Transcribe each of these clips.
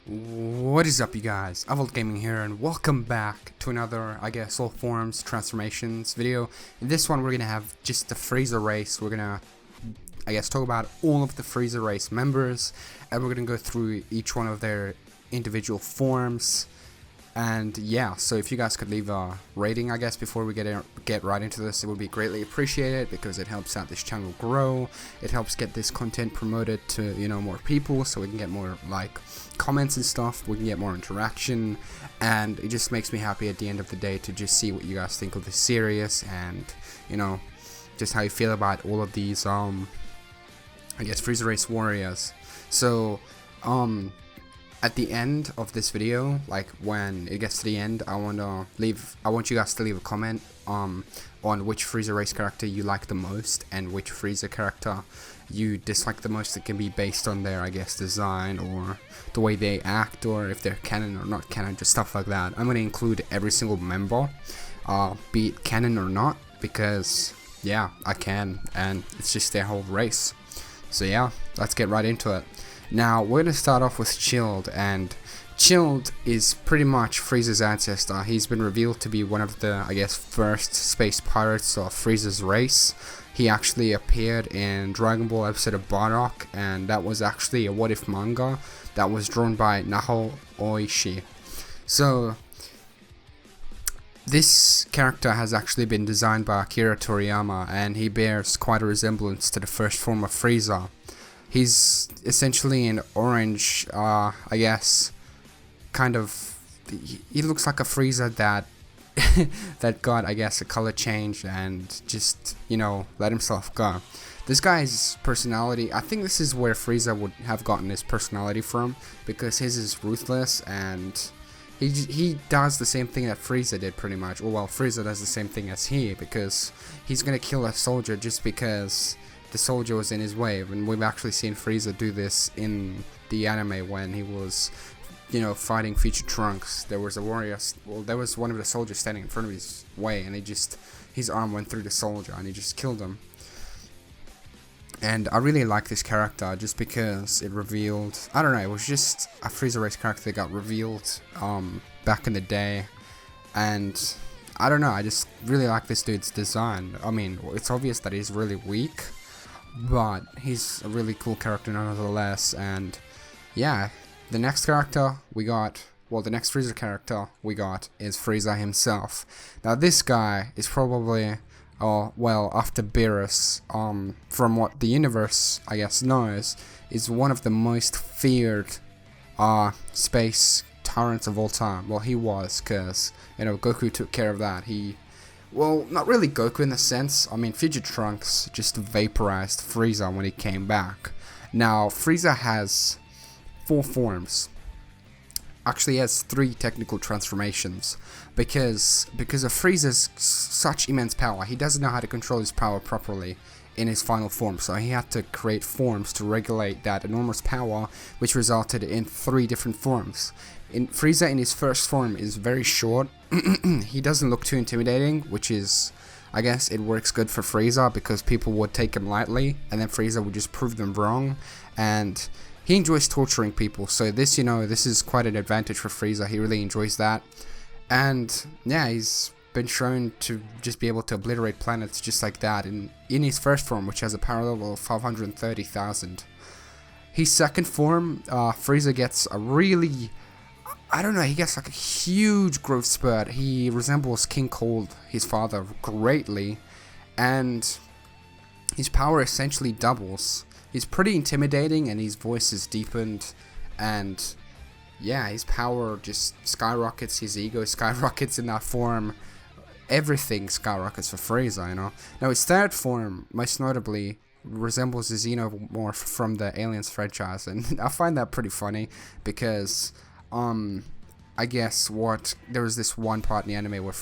What is up, you guys? iVoltGaming here, and welcome back to another, all forms transformations video. In this one, we're gonna have just the Frieza Race. We're gonna, talk about all of the Frieza Race members, and we're gonna go through each one of their individual forms. And yeah, so if you guys could leave a rating, before we get right into this, it would be greatly appreciated because it helps out this channel grow. It helps get this content promoted to, more people, so we can get more comments and stuff. We can get more interaction, and it just makes me happy at the end of the day to just see what you guys think of the series and just how you feel about all of these Frieza Race warriors. So at the end of this video, when it gets to the end, I want you guys to leave a comment on which Frieza Race character you like the most and which Frieza character you dislike the most. It can be based on their design or the way they act, or if they're canon or not canon, just stuff like that. I'm going to include every single member, be it canon or not, because yeah, I can, and it's just their whole race. So yeah, let's get right into it. Now, we're going to start off with Chilled, and Chilled is pretty much Frieza's ancestor. He's been revealed to be one of the, first space pirates of Frieza's race. He actually appeared in Dragon Ball episode of Bardock, and that was actually a What If manga that was drawn by Naho Oishi. So, this character has actually been designed by Akira Toriyama, and he bears quite a resemblance to the first form of Frieza. He's essentially an orange, he looks like a Frieza that that got, a color change and just, let himself go. This guy's personality, I think this is where Frieza would have gotten his personality from, because his is ruthless, and he does the same thing that Frieza did pretty much. Well, Frieza does the same thing as he, because he's gonna kill a soldier just because the soldier was in his way. And we've actually seen Frieza do this in the anime when he was, fighting Future Trunks. There was a warrior, there was one of the soldiers standing in front of his way, and his arm went through the soldier and he just killed him. And I really like this character just because it revealed, it was just a Frieza Race character that got revealed back in the day, and I just really like this dude's design. I mean, it's obvious that he's really weak, but he's a really cool character nonetheless. And yeah, the next character we got, the next Frieza character we got is Frieza himself. Now this guy is probably, after Beerus, from what the universe, knows, is one of the most feared space tyrants of all time. Well, he was, because, Goku took care of that. Not really Goku in the sense. I mean, Future Trunks just vaporized Frieza when he came back. Now, Frieza has 4 forms. Actually, he has 3 technical transformations. Because of Frieza's such immense power, he doesn't know how to control his power properly in his final form. So he had to create forms to regulate that enormous power, which resulted in 3 different forms. Frieza in his first form is very short. He doesn't look too intimidating, which is, it works good for Frieza because people would take him lightly, and then Frieza would just prove them wrong. And he enjoys torturing people, so this is quite an advantage for Frieza. He really enjoys that. And yeah, he's been shown to just be able to obliterate planets just like that in his first form, which has a power level of 530,000. His second form, Frieza gets a really, he gets a huge growth spurt. He resembles King Cold, his father, greatly, and his power essentially doubles. He's pretty intimidating, and his voice is deepened, and yeah, his power just skyrockets, his ego skyrockets in that form. Everything skyrockets for Frieza, Now his third form, most notably, resembles the Xenomorph from the Aliens franchise, and I find that pretty funny because there was this one part in the anime where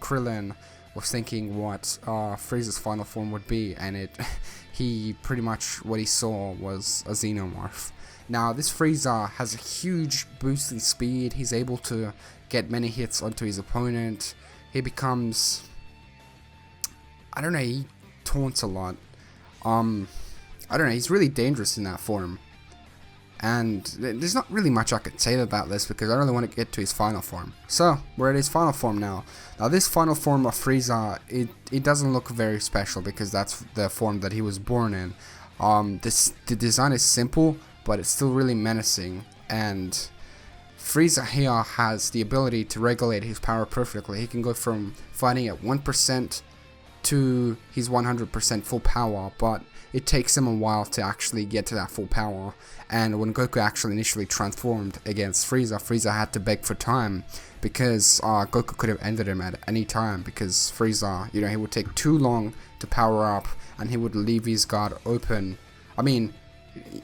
Krillin was thinking what Frieza's final form would be, and he pretty much, what he saw was a Xenomorph. Now this Frieza has a huge boost in speed. He's able to get many hits onto his opponent. He becomes, he taunts a lot. He's really dangerous in that form. And there's not really much I could say about this because I really want to get to his final form. So, we're at his final form now. Now, this final form of Frieza, it doesn't look very special because that's the form that he was born in. The design is simple, but it's still really menacing. And Frieza here has the ability to regulate his power perfectly. He can go from fighting at 1% to his 100% full power, but it takes him a while to actually get to that full power. And when Goku actually initially transformed against Frieza, Frieza had to beg for time because Goku could have ended him at any time because Frieza, he would take too long to power up and he would leave his guard open. I mean,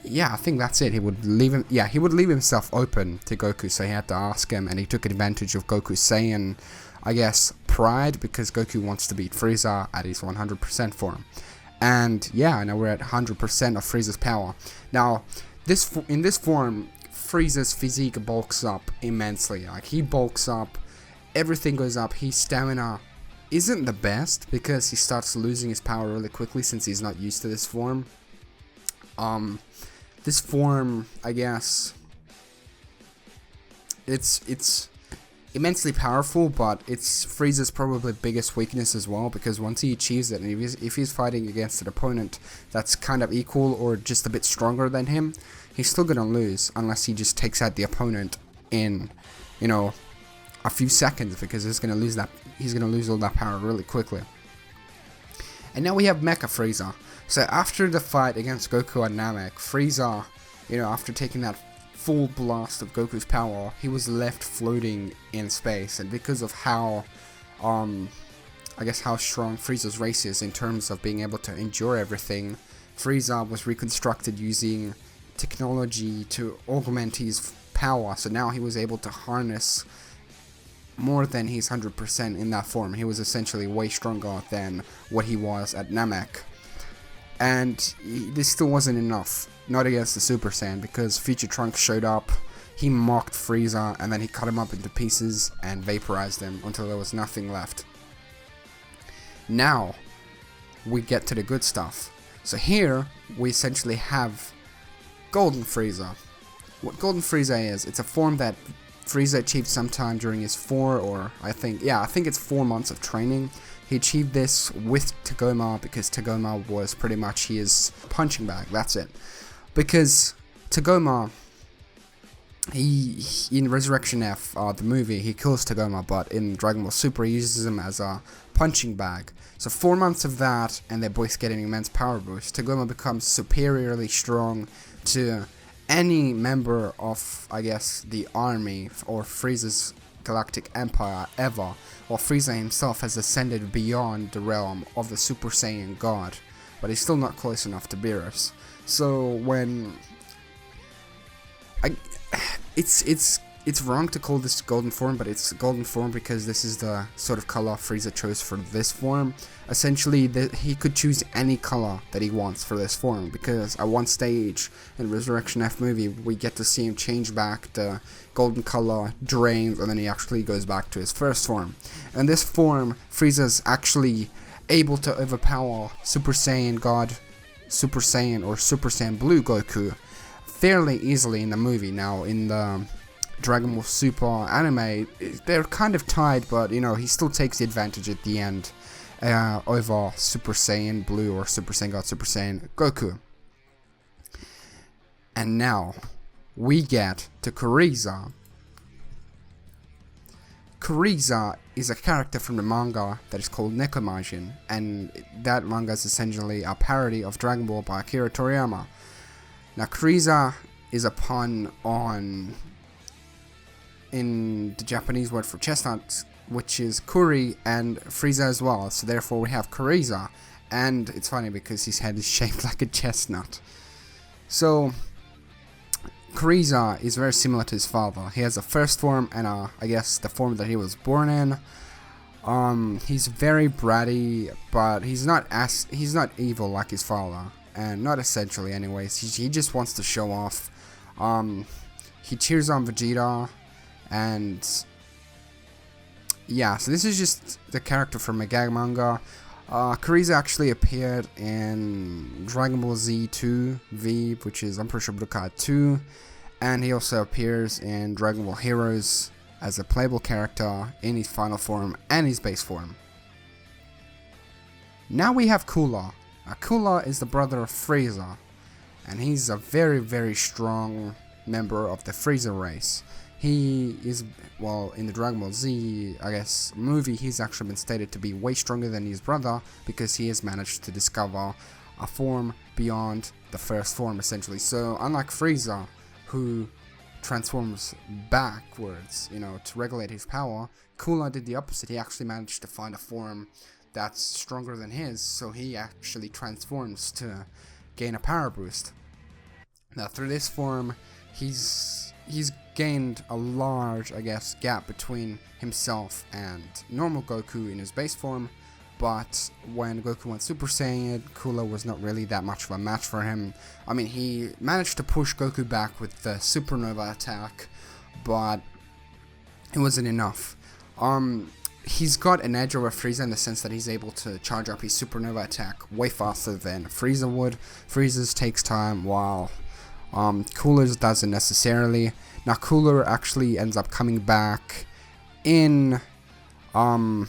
yeah, I think that's it. He would leave himself open to Goku, so he had to ask him, and he took advantage of Goku's Saiyan, I guess, pride, because Goku wants to beat Frieza at his 100% form. And yeah, now we're at 100% of Frieza's power. Now, in this form, Frieza's physique bulks up immensely. Like, he bulks up, everything goes up, his stamina isn't the best because he starts losing his power really quickly since he's not used to this form. This form, I guess, it's immensely powerful, but it's Frieza's probably biggest weakness as well, because once he achieves it, and if he's fighting against an opponent that's kind of equal or just a bit stronger than him, he's still gonna lose unless he just takes out the opponent in, a few seconds, because he's gonna lose all that power really quickly. And now we have Mecha Frieza. So after the fight against Goku and Namek, Frieza, after taking that full blast of Goku's power, he was left floating in space. And because of how, how strong Frieza's race is in terms of being able to endure everything, Frieza was reconstructed using technology to augment his power. So now he was able to harness more than his 100% in that form. He was essentially way stronger than what he was at Namek. And this still wasn't enough, not against the Super Saiyan, because Future Trunks showed up, he mocked Frieza, and then he cut him up into pieces and vaporized him until there was nothing left. Now, we get to the good stuff. So here, we essentially have Golden Frieza. What Golden Frieza is, it's a form that Frieza achieved sometime during his 4 months of training. He achieved this with Tagoma because Tagoma was pretty much his punching bag, that's it. Because Tagoma, in Resurrection F, the movie, he kills Tagoma, but in Dragon Ball Super, he uses him as a punching bag. So 4 months of that, and they're both getting immense power boost. Tagoma becomes superiorly strong to any member of, the army or Frieza's Galactic Empire ever, while Frieza himself has ascended beyond the realm of the Super Saiyan God, but he's still not close enough to Beerus. So when it's wrong to call this golden form, but it's golden form because this is the sort of color Frieza chose for this form. Essentially, he could choose any color that he wants for this form, because at one stage in Resurrection F movie, we get to see him change back the golden color, drains, and then he actually goes back to his first form. And this form, Frieza's actually able to overpower Super Saiyan God, Super Saiyan, or Super Saiyan Blue Goku fairly easily in the movie. Now, in the Dragon Ball Super anime, they're kind of tied, but he still takes the advantage at the end over Super Saiyan Blue or Super Saiyan God, Super Saiyan Goku. And now we get to Karissa. Karissa is a character from the manga that is called Nekomajin, and that manga is essentially a parody of Dragon Ball by Akira Toriyama. Now, Karissa is a pun on, in the Japanese word for chestnut, which is Kuri, and Frieza as well, so therefore we have Karissa, and it's funny because his head is shaped like a chestnut. So, Karissa is very similar to his father. He has a first form and the form that he was born in. He's very bratty, but he's not evil like his father, and not essentially anyways. He just wants to show off. He cheers on Vegeta, and yeah, so this is just the character from a gag manga. Karissa actually appeared in Dragon Ball Z 2 V, which is, I'm pretty sure, Budokai 2, and he also appears in Dragon Ball Heroes as a playable character in his final form and his base form. Now we have Kula. Kula is the brother of Frieza, and he's a very, very strong member of the Frieza Race. He is, well, in the Dragon Ball Z, I guess, movie, he's actually been stated to be way stronger than his brother because he has managed to discover a form beyond the first form, essentially. So, unlike Frieza, who transforms backwards, to regulate his power, Kula did the opposite. He actually managed to find a form that's stronger than his, so he actually transforms to gain a power boost. Now, through this form, he's gained a large, I guess, gap between himself and normal Goku in his base form, but when Goku went Super Saiyan, Kula was not really that much of a match for him. I mean, he managed to push Goku back with the Supernova attack, but it wasn't enough. He's got an edge over Frieza in the sense that he's able to charge up his Supernova attack way faster than Frieza would. Frieza's takes time, while Cooler's doesn't necessarily. Now, Cooler actually ends up coming back in the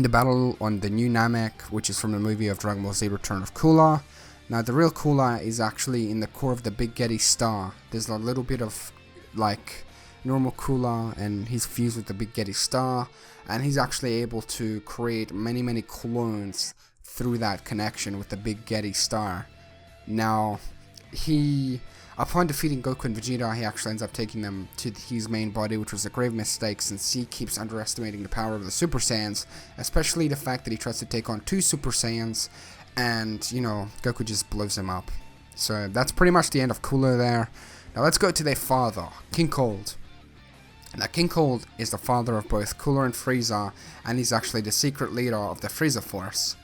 battle on the new Namek, which is from the movie of Dragon Ball Z Return of Kula. Now, the real Kula is actually in the core of the Big Getty Star. There's a little bit of, like, normal Kula, and he's fused with the Big Getty Star, and he's actually able to create many, many clones through that connection with the Big Getty Star. Now, upon defeating Goku and Vegeta, he actually ends up taking them to his main body, which was a grave mistake since he keeps underestimating the power of the Super Saiyans, especially the fact that he tries to take on 2 Super Saiyans, and, Goku just blows him up. So that's pretty much the end of Cooler there. Now let's go to their father, King Cold. Now, King Cold is the father of both Cooler and Frieza, and he's actually the secret leader of the Frieza Force.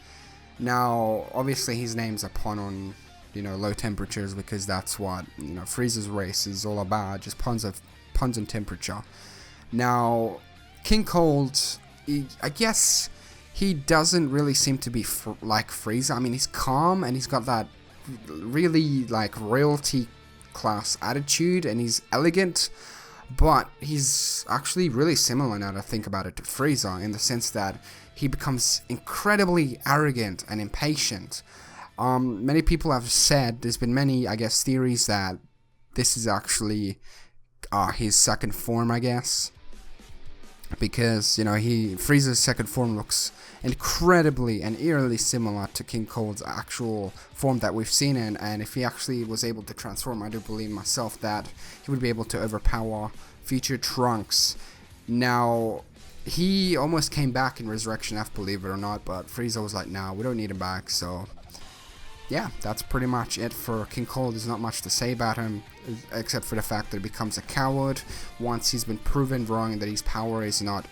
Now, obviously his name's a pun on low temperatures, because that's what, Frieza's race is all about, just puns on temperature. Now, King Cold, I guess he doesn't really seem to be like Frieza. I mean, he's calm, and he's got that really, like, royalty class attitude, and he's elegant, but he's actually really similar, now to think about it, to Frieza, in the sense that he becomes incredibly arrogant and impatient. Many people have said, there's been many, I guess, theories that this is actually his second form, I guess, because, Frieza's second form looks incredibly and eerily similar to King Cold's actual form that we've seen in, and if he actually was able to transform, I do believe myself that he would be able to overpower future Trunks. Now, he almost came back in Resurrection F, believe it or not, but Frieza was like, nah, we don't need him back, so yeah, that's pretty much it for King Cold. There's not much to say about him, except for the fact that he becomes a coward once he's been proven wrong, and that his power is not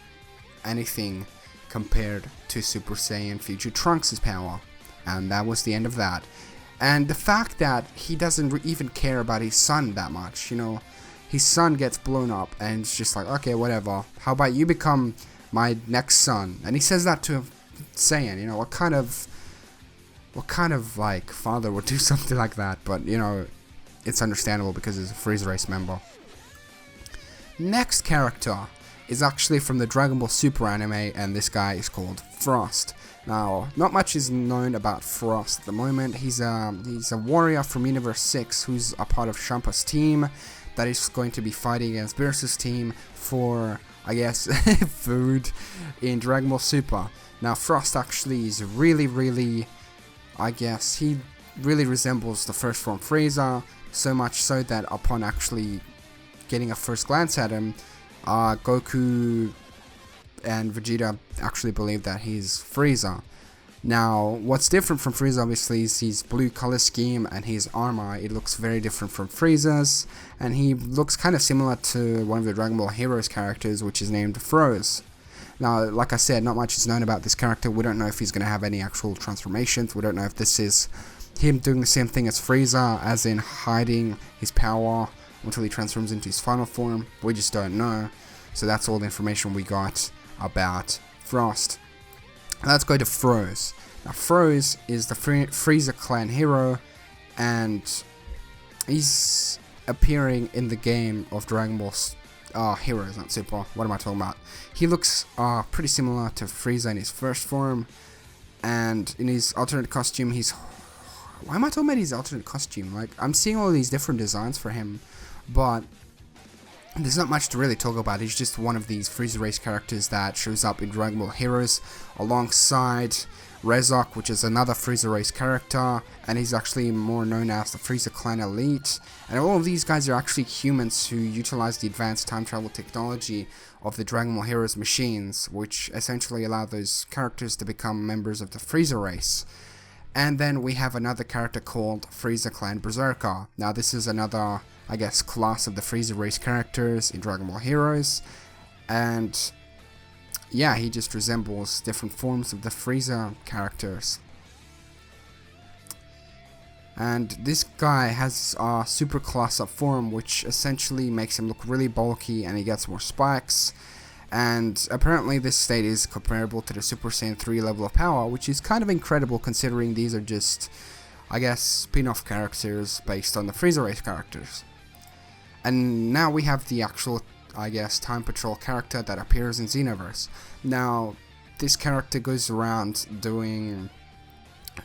anything compared to Super Saiyan future Trunks' power. And that was the end of that. And the fact that he doesn't even care about his son that much, his son gets blown up, and it's just like, okay, whatever, how about you become my next son? And he says that to Saiyan, what kind of, like, father would do something like that? But, it's understandable because he's a Frieza Race member. Next character is actually from the Dragon Ball Super anime, and this guy is called Frost. Now, not much is known about Frost at the moment. He's a warrior from Universe 6 who's a part of Shampa's team that is going to be fighting against Beerus's team for, I guess, food in Dragon Ball Super. Now, Frost actually is really, I guess, he really resembles the first form Frieza, so much so that upon actually getting a first glance at him, Goku and Vegeta actually believe that he's Frieza. Now, what's different from Frieza, obviously, is his blue color scheme and his armor. It looks very different from Frieza's, and he looks kind of similar to one of the Dragon Ball Heroes characters, which is named Froze. Now, like I said, not much is known about this character. We don't know if he's going to have any actual transformations. We don't know if this is him doing the same thing as Frieza, as in hiding his power until he transforms into his final form. We just don't know. So that's all the information we got about Frost. Let's go to Froze. Now Froze is the Frieza clan hero, and he's appearing in the game of Dragon Ball Heroes, not Super. What am I talking about? He looks pretty similar to Frieza in his first form, and in his alternate costume, why am I talking about his alternate costume? Like, I'm seeing all these different designs for him, but there's not much to really talk about. He's just one of these Frieza Race characters that shows up in Dragon Ball Heroes alongside Rezok, which is another Frieza Race character, and he's actually more known as the Frieza Clan Elite. And all of these guys are actually humans who utilize the advanced time travel technology of the Dragon Ball Heroes machines, which essentially allow those characters to become members of the Frieza Race. And then we have another character called Frieza Clan Berserker. Now this is another, I guess, class of the Frieza Race characters in Dragon Ball Heroes, and yeah, he just resembles different forms of the Frieza characters. And this guy has a super class up form, which essentially makes him look really bulky, and he gets more spikes. And apparently this state is comparable to the Super Saiyan 3 level of power, which is kind of incredible considering these are just, I guess, spin-off characters based on the Frieza Race characters. And now we have the actual, I guess, Time Patrol character that appears in Xenoverse. Now, this character goes around doing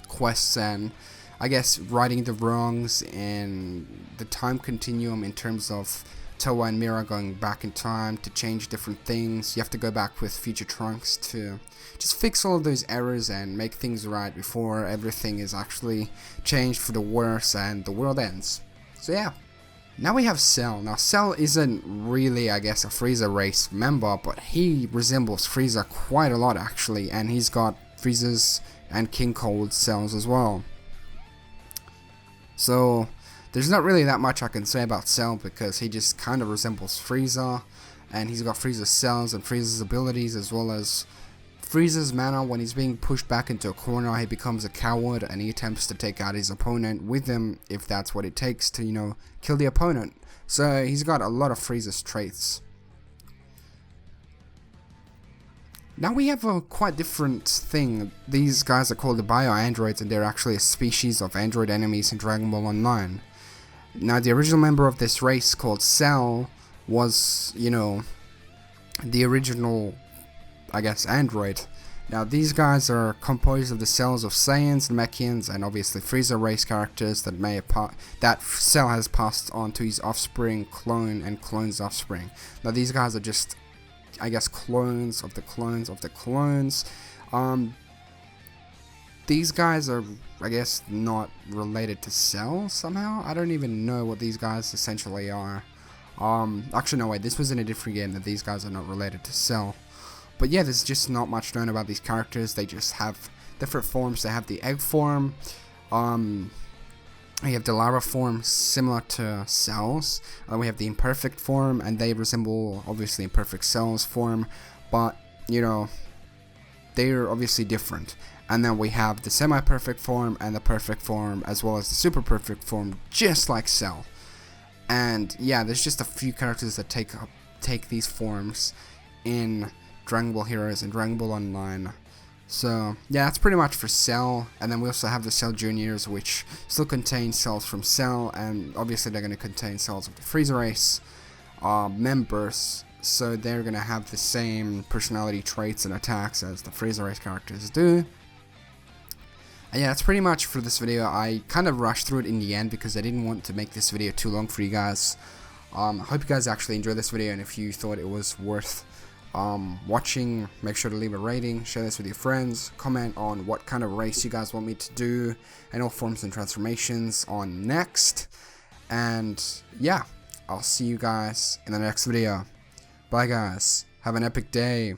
quests and, I guess, righting the wrongs in the time continuum in terms of Towa and Mira going back in time to change different things. You have to go back with future Trunks to just fix all of those errors and make things right before everything is actually changed for the worse and the world ends. So yeah. Now we have Cell. Now Cell isn't really, I guess, a Frieza Race member, but he resembles Frieza quite a lot actually, and he's got Frieza's and King Cold cells as well. So there's not really that much I can say about Cell because he just kind of resembles Frieza, and he's got Frieza's cells and Frieza's abilities, as well as Frieza's mana. When he's being pushed back into a corner, he becomes a coward and he attempts to take out his opponent with him if that's what it takes to, you know, kill the opponent. So he's got a lot of Frieza's traits. Now we have a quite different thing. These guys are called the Bio-Androids, and they're actually a species of android enemies in Dragon Ball Online. Now the original member of this race, called Cell, was, you know, the original, I guess, android. Now these guys are composed of the cells of Saiyans, Namekians, and obviously Frieza Race characters that that Cell has passed on to his offspring, clone, and clone's offspring. Now these guys are just, I guess, clones of the clones of the clones. These guys are, I guess, not related to Cell somehow. I don't even know what these guys essentially are. Actually no wait, this was in a different game that these guys are not related to Cell. But yeah, there's just not much known about these characters. They just have different forms. They have the egg form. We have the larva form similar to Cell's. We have the imperfect form, and they resemble, obviously, imperfect Cell's form. But, you know, they're obviously different. And then we have the semi-perfect form and the perfect form, as well as the super perfect form, just like Cell. And yeah, there's just a few characters that take these forms in Dragon Ball Heroes and Dragon Ball Online. So yeah, that's pretty much for Cell. And then we also have the Cell Juniors, which still contain cells from Cell, and obviously they're going to contain cells of the Frieza Race members, so they're going to have the same personality traits and attacks as the Frieza Race characters do. And yeah, that's pretty much for this video. I kind of rushed through it in the end because I didn't want to make this video too long for you guys. I hope you guys actually enjoyed this video, and if you thought it was worth watching, make sure to leave a rating, share this with your friends, comment on what kind of race you guys want me to do, and all forms and transformations on next. And yeah, I'll see you guys in the next video. Bye guys, have an epic day.